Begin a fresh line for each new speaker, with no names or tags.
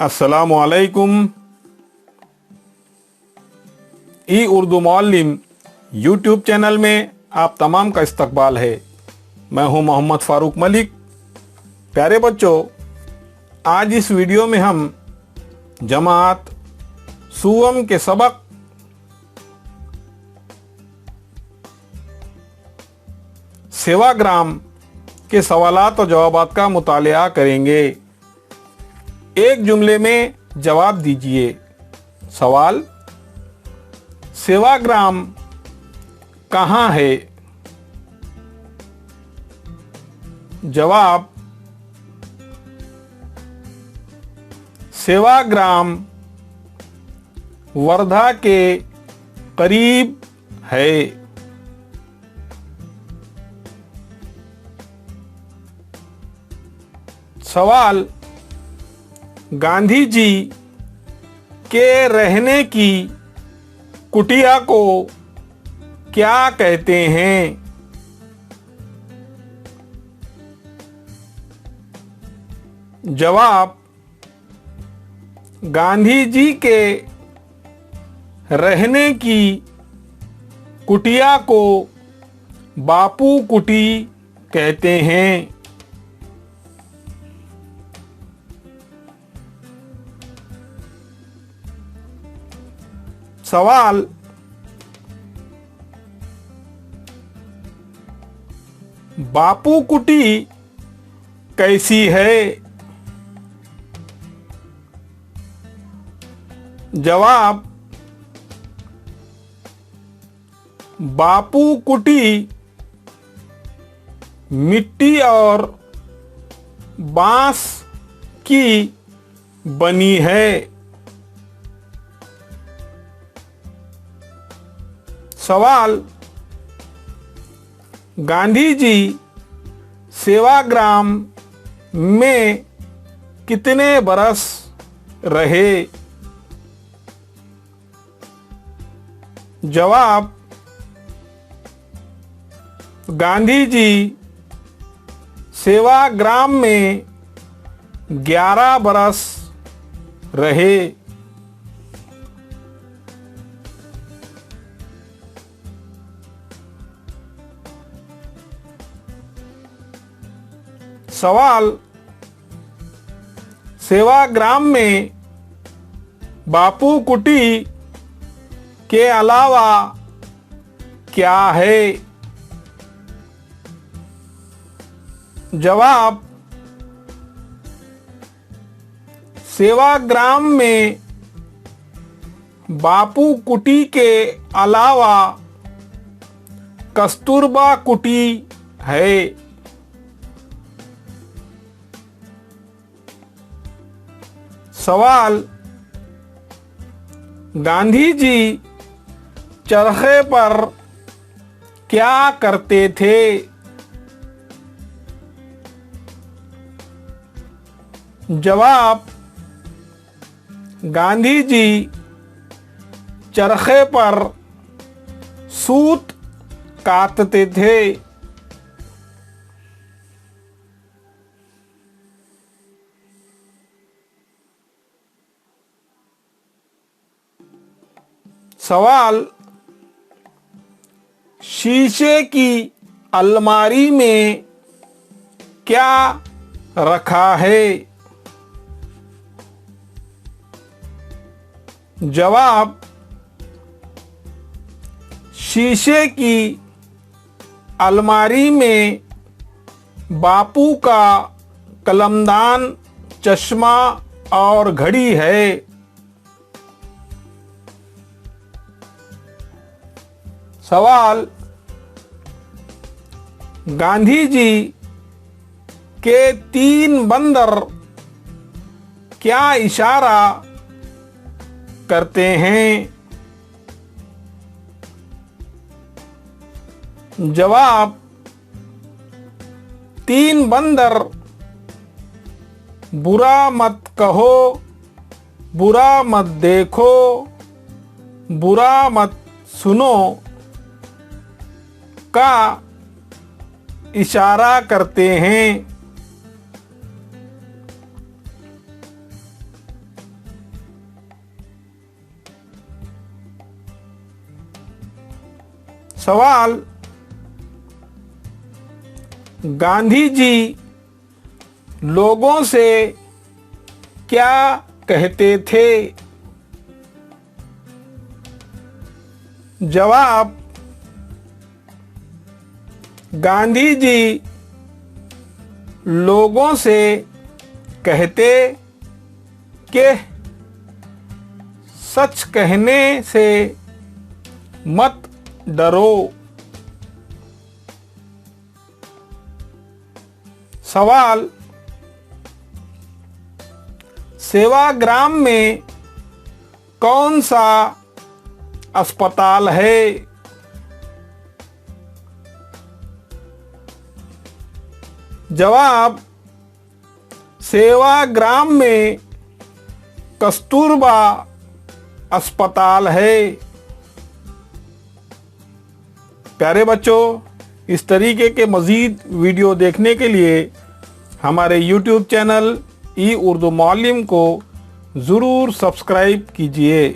अस्सलामुअलैकुम। ई Urdu Muallem YouTube channel में आप तमाम का इस्तकबाल है। मैं हूं मोहम्मद फ़ारूक मलिक। प्यारे बच्चों, आज इस वीडियो में हम जमात सूवम के सबक सेवाग्राम के सवालात और जवाबात का मुतालिया करेंगे। एक जुमले में जवाब दीजिए। सवाल: सेवाग्राम कहाँ है? जवाब: सेवाग्राम वर्धा के करीब है। सवाल: गांधी जी के रहने की कुटिया को क्या कहते हैं? जवाब: गांधी जी के रहने की कुटिया को बापू कुटी कहते हैं। सवाल: बापू कुटी कैसी है? जवाब: बापू कुटी मिट्टी और बांस की बनी है। सवाल: गांधी जी सेवाग्राम में कितने बरस रहे? जवाब: गांधी जी सेवाग्राम में 11 बरस रहे। सवाल: सेवाग्राम में बापू कुटी के अलावा क्या है? जवाब: सेवाग्राम में बापू कुटी के अलावा कस्तूरबा कुटी है। सवाल: गांधी जी चरखे पर क्या करते थे? जवाब: गांधी जी चरखे पर सूत काटते थे। सवाल: शीशे की अलमारी में क्या रखा है? जवाब: शीशे की अलमारी में बापू का कलमदान, चश्मा और घड़ी है। सवाल: गांधी जी के 3 बंदर क्या इशारा करते हैं? जवाब: 3 बंदर बुरा मत कहो, बुरा मत देखो, बुरा मत सुनो का इशारा करते हैं। सवाल, गांधी जी लोगों से क्या कहते थे? जवाब, गांधी जी लोगों से कहते कि सच कहने से मत डरो। सवाल, सेवाग्राम में कौन सा अस्पताल है? जवाब, सेवाग्राम में कस्तूरबा अस्पताल है। प्यारे बच्चों, इस तरीके के मज़ीद वीडियो देखने के लिए हमारे YouTube चैनल ई उर्दू मुअल्लिम को ज़रूर सब्सक्राइब कीजिए।